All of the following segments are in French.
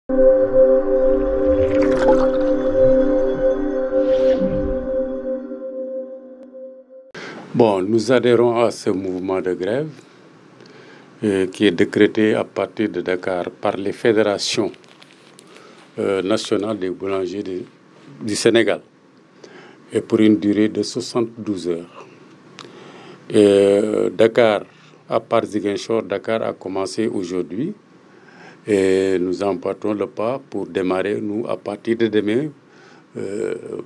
Bon, nous adhérons à ce mouvement de grève qui est décrété à partir de Dakar par les fédérations nationales des boulangers du Sénégal et pour une durée de 72 heures. Et Dakar, à part Ziguinchor, Dakar a commencé aujourd'hui et nous emportons le pas pour démarrer, nous, à partir de demain,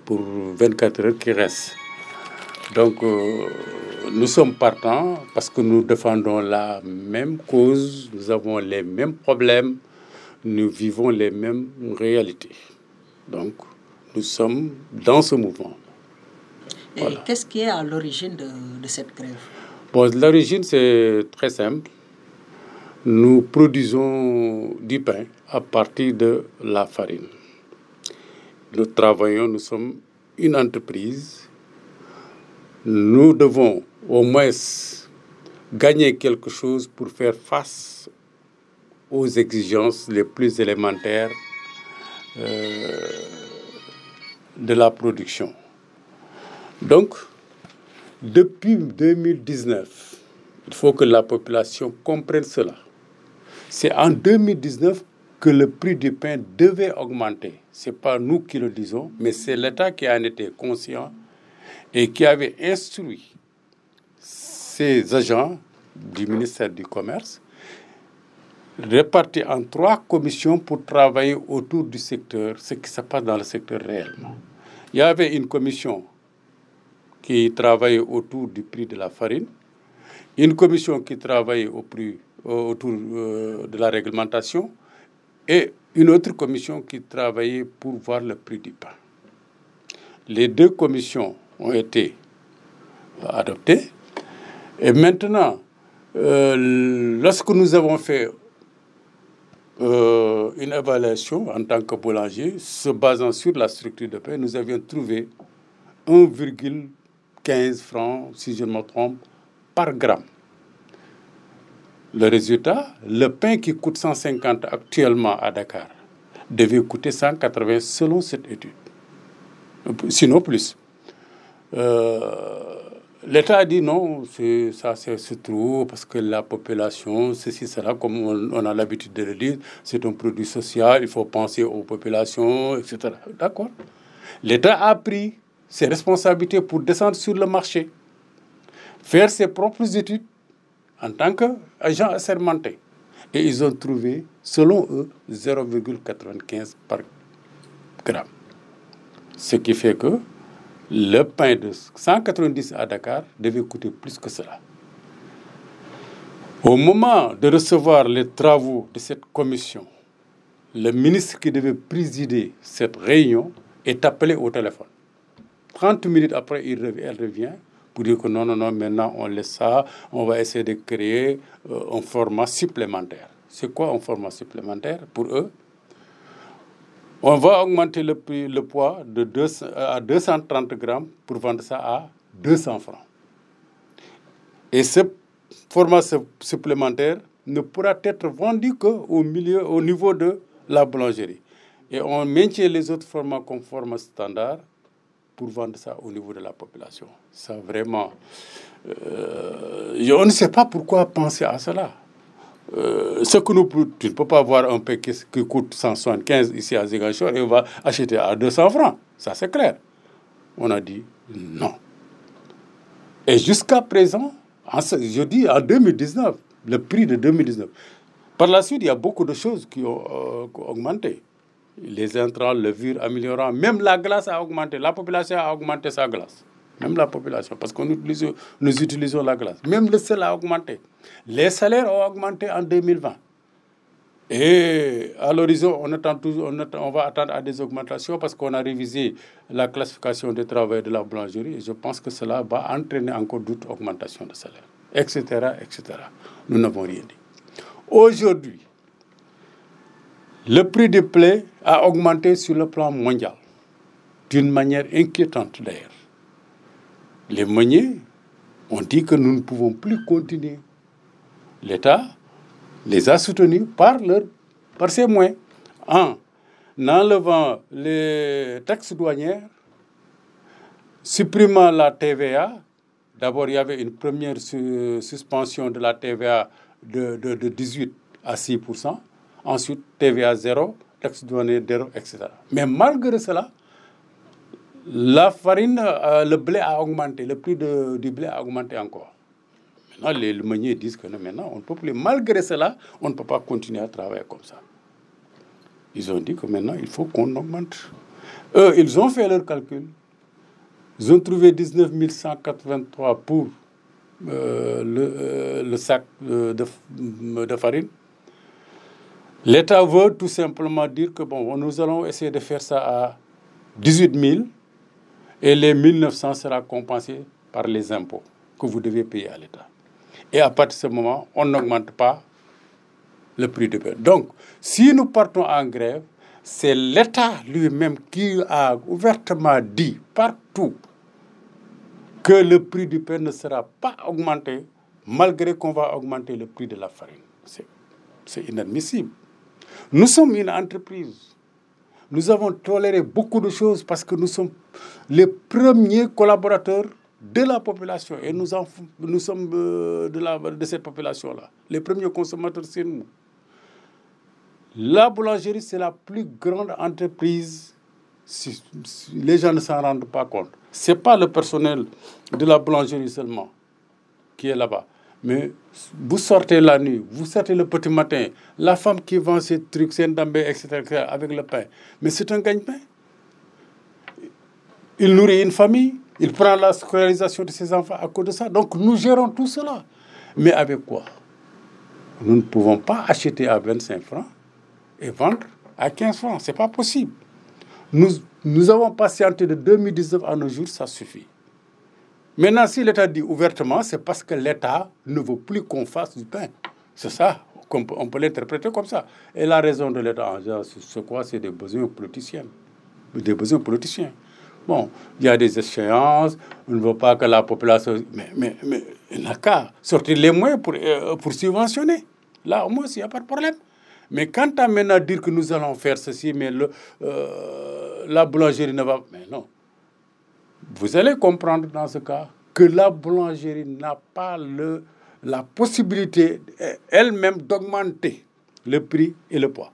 pour 24 heures qui restent. Donc, nous sommes partants parce que nous défendons la même cause, nous avons les mêmes problèmes, nous vivons les mêmes réalités. Donc, nous sommes dans ce mouvement. Et voilà. Qu'est-ce qui est à l'origine de cette grève? Bon, l'origine, c'est très simple. Nous produisons du pain à partir de la farine. Nous travaillons, nous sommes une entreprise. Nous devons au moins gagner quelque chose pour faire face aux exigences les plus élémentaires de la production. Donc, depuis 2019, il faut que la population comprenne cela. C'est en 2019 que le prix du pain devait augmenter. Ce n'est pas nous qui le disons, mais c'est l'État qui en était conscient et qui avait instruit ses agents du ministère du Commerce répartis en 3 commissions pour travailler autour du secteur, ce qui se passe dans le secteur réellement. Il y avait une commission qui travaillait autour du prix de la farine, une commission qui travaillait autour de la réglementation et une autre commission qui travaillait pour voir le prix du pain. Les 2 commissions ont été adoptées et maintenant, lorsque nous avons fait une évaluation en tant que boulanger, se basant sur la structure de pain, nous avions trouvé 1,15 francs, si je ne me trompe, par gramme. Le résultat, le pain qui coûte 150 actuellement à Dakar devait coûter 180 selon cette étude, sinon plus. L'État a dit non, c'est trop parce que la population, ceci, cela, comme on a l'habitude de le dire, c'est un produit social, il faut penser aux populations, etc. D'accord. L'État a pris ses responsabilités pour descendre sur le marché, faire ses propres études en tant qu'agent assermenté. Et ils ont trouvé, selon eux, 0,95 par gramme. Ce qui fait que le pain de 190 à Dakar devait coûter plus que cela. Au moment de recevoir les travaux de cette commission, le ministre qui devait présider cette réunion est appelé au téléphone. 30 minutes après, elle revient pour dire que non, maintenant on laisse ça, on va essayer de créer un format supplémentaire. C'est quoi un format supplémentaire pour eux? On va augmenter le poids à 230 grammes pour vendre ça à 200 francs. Et ce format supplémentaire ne pourra être vendu qu'au niveau de la boulangerie. Et on maintient les autres formats comme format standard pour vendre ça au niveau de la population. Ça vraiment... on ne sait pas pourquoi penser à cela. Tu ne peux pas avoir un pain qui coûte 175 ici à Ziguinchor et on va acheter à 200 francs. Ça, c'est clair. On a dit non. Et jusqu'à présent, je dis en 2019, le prix de 2019. Par la suite, il y a beaucoup de choses qui ont augmenté. Les intrants, levures, améliorants, même la glace a augmenté. La population a augmenté sa glace. Même la population, parce que nous utilisons la glace. Même le sel a augmenté. Les salaires ont augmenté en 2020. Et à l'horizon, on va attendre à des augmentations parce qu'on a révisé la classification des travailleurs de la boulangerie. Et je pense que cela va entraîner encore d'autres augmentations de salaire, etc., etc. Nous n'avons rien dit. Aujourd'hui, le prix du blé a augmenté sur le plan mondial, d'une manière inquiétante d'ailleurs. Les meuniers ont dit que nous ne pouvons plus continuer. L'État les a soutenus par ses moyens, en enlevant les taxes douanières, supprimant la TVA. D'abord, il y avait une première suspension de la TVA de 18 à 6%. Ensuite, TVA 0, taxe douanière 0, etc. Mais malgré cela, la farine, le blé a augmenté, le prix du blé a augmenté encore. Maintenant, les meuniers disent que non, maintenant, on ne peut plus. Malgré cela, on ne peut pas continuer à travailler comme ça. Ils ont dit que maintenant, il faut qu'on augmente. Eux, ils ont fait leur calcul. Ils ont trouvé 19 183 pour le sac de farine. L'État veut tout simplement dire que bon, nous allons essayer de faire ça à 18 000 et les 1 900 sera compensé par les impôts que vous devez payer à l'État. Et à partir de ce moment, on n'augmente pas le prix du pain. Donc, si nous partons en grève, c'est l'État lui-même qui a ouvertement dit partout que le prix du pain ne sera pas augmenté, malgré qu'on va augmenter le prix de la farine. C'est inadmissible. Nous sommes une entreprise. Nous avons toléré beaucoup de choses parce que nous sommes les premiers collaborateurs de la population. Et nous sommes de cette population-là. Les premiers consommateurs, c'est nous. La boulangerie, c'est la plus grande entreprise. Si les gens ne s'en rendent pas compte. Ce n'est pas le personnel de la boulangerie seulement qui est là-bas. Mais vous sortez la nuit, vous sortez le petit matin, la femme qui vend ses trucs, ses ndambé, etc., avec le pain. Mais c'est un gagne-pain. Il nourrit une famille, il prend la scolarisation de ses enfants à cause de ça. Donc nous gérons tout cela. Mais avec quoi? Nous ne pouvons pas acheter à 25 francs et vendre à 15 francs. Ce n'est pas possible. Nous avons patienté de 2019 à nos jours, ça suffit. Maintenant, si l'État dit ouvertement, c'est parce que l'État ne veut plus qu'on fasse du pain. C'est ça, on peut l'interpréter comme ça. Et la raison de l'État, c'est quoi? C'est des besoins politiciens. Des besoins politiciens. Bon, il y a des échéances, on ne veut pas que la population... Mais il n'a qu'à sortir les moyens pour subventionner. Là, au moins, il n'y a pas de problème. Mais quand tu as maintenant à dire que nous allons faire ceci, mais la boulangerie ne va... Mais non. Vous allez comprendre dans ce cas que la boulangerie n'a pas la possibilité elle-même d'augmenter le prix et le poids.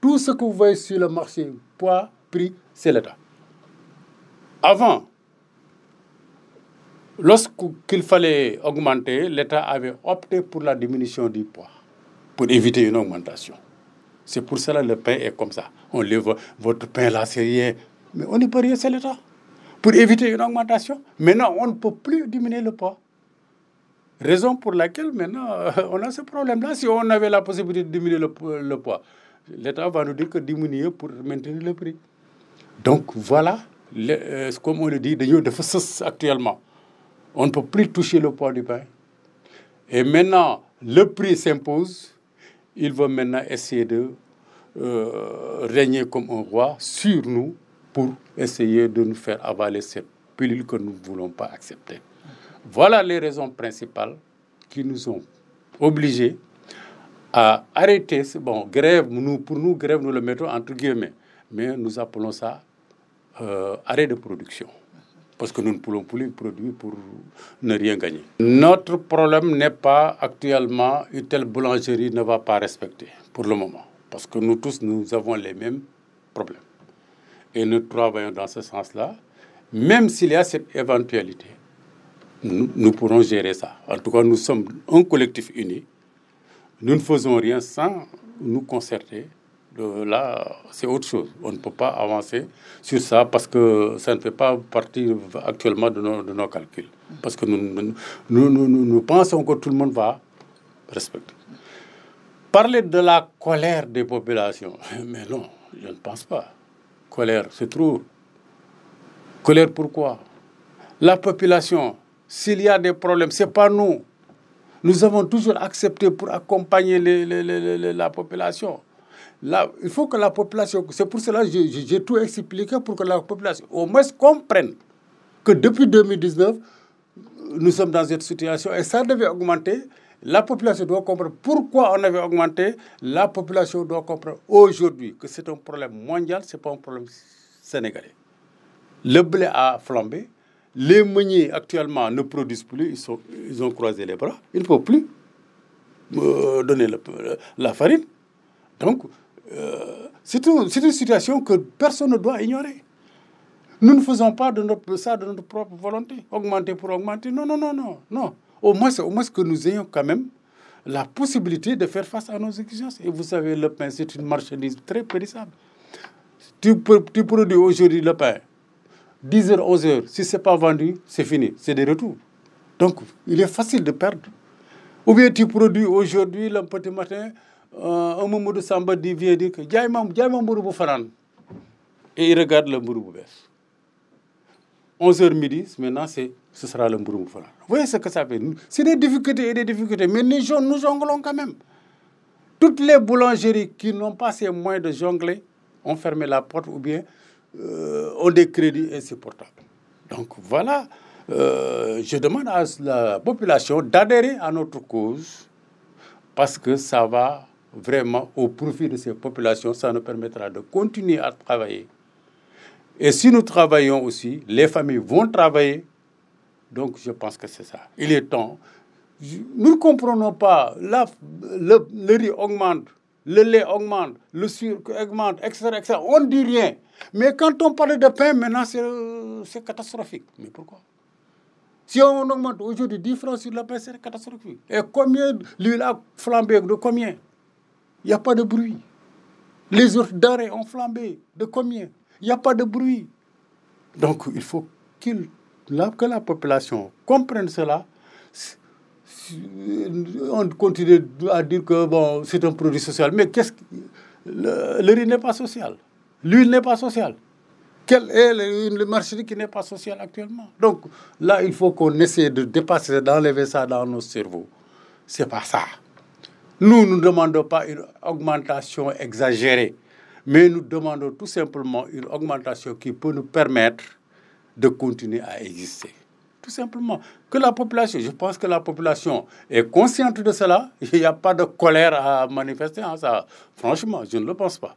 Tout ce que vous voyez sur le marché, poids, prix, c'est l'État. Avant, lorsqu'il fallait augmenter, l'État avait opté pour la diminution du poids, pour éviter une augmentation. C'est pour cela que le pain est comme ça. On lève votre pain là, c'est rien. Mais on n'y peut rien, c'est l'État. Pour éviter une augmentation, maintenant, on ne peut plus diminuer le poids. Raison pour laquelle, maintenant, on a ce problème-là. Si on avait la possibilité de diminuer le poids, l'État va nous dire que diminuer pour maintenir le prix. Donc, voilà, comme on le dit, actuellement. On ne peut plus toucher le poids du pain. Et maintenant, le prix s'impose. Il va maintenant essayer de régner comme un roi sur nous pour essayer de nous faire avaler cette pilule que nous ne voulons pas accepter. Voilà les raisons principales qui nous ont obligés à arrêter. Bon, grève, pour nous, grève, nous le mettons entre guillemets. Mais nous appelons ça arrêt de production. Parce que nous ne pouvons plus produire pour ne rien gagner. Notre problème n'est pas actuellement une telle boulangerie ne va pas respecter pour le moment. Parce que nous tous, nous avons les mêmes problèmes. Et nous travaillons dans ce sens-là. Même s'il y a cette éventualité, nous pourrons gérer ça. En tout cas, nous sommes un collectif uni. Nous ne faisons rien sans nous concerter. Là, c'est autre chose. On ne peut pas avancer sur ça parce que ça ne fait pas partie actuellement de nos calculs. Parce que nous pensons que tout le monde va respecter. Parler de la colère des populations, mais non, je ne pense pas. Colère, c'est trop. Colère pourquoi? La population, s'il y a des problèmes, ce n'est pas nous. Nous avons toujours accepté pour accompagner la population. Là, il faut que la population, c'est pour cela que j'ai tout expliqué pour que la population au moins comprenne que depuis 2019, nous sommes dans cette situation et ça devait augmenter. La population doit comprendre pourquoi on avait augmenté. La population doit comprendre aujourd'hui que c'est un problème mondial, ce n'est pas un problème sénégalais. Le blé a flambé. Les meuniers actuellement ne produisent plus. Ils ont croisé les bras. Ils ne peuvent plus donner la farine. Donc, c'est une situation que personne ne doit ignorer. Nous ne faisons pas ça de notre propre volonté. Augmenter pour augmenter. Non, non, non, non, non. Au moins que nous ayons quand même la possibilité de faire face à nos exigences. Et vous savez, le pain, c'est une marchandise très périssable. Tu produis aujourd'hui le pain, 10h, 11h. Si ce n'est pas vendu, c'est fini. C'est des retours. Donc, il est facile de perdre. Ou bien tu produis aujourd'hui, le petit matin, un moment de Samba vient dire que et il regarde le mbourou. 11h midi, maintenant, ce sera le mbourou. Vous voyez ce que ça fait? C'est des difficultés et des difficultés, mais nous jonglons quand même. Toutes les boulangeries qui n'ont pas ces moyens de jongler ont fermé la porte ou bien ont des crédits insupportables. Donc voilà, je demande à la population d'adhérer à notre cause parce que ça va vraiment au profit de ces populations. Ça nous permettra de continuer à travailler. Et si nous travaillons aussi, les familles vont travailler. Donc, je pense que c'est ça. Il est temps. Nous ne comprenons pas. Le riz augmente, le lait augmente, le sucre augmente, etc., etc. On ne dit rien. Mais quand on parle de pain, maintenant, c'est catastrophique. Mais pourquoi? Si on augmente aujourd'hui 10 francs sur le pain, c'est catastrophique. Et combien l'huile a flambé? De combien? Il n'y a pas de bruit. Les autres denrées ont flambé. De combien? Il n'y a pas de bruit. Donc, il faut que la population comprenne cela. On continue à dire que bon, c'est un produit social. Mais le riz n'est pas social. L'huile n'est pas sociale. Quel est le marché qui n'est pas social actuellement? Donc, là, il faut qu'on essaie de dépasser, d'enlever ça dans nos cerveaux. Ce n'est pas ça. Nous ne demandons pas une augmentation exagérée. Mais nous demandons tout simplement une augmentation qui peut nous permettre de continuer à exister. Tout simplement. Que la population, je pense que la population est consciente de cela. Il n'y a pas de colère à manifester. Ça, franchement, je ne le pense pas.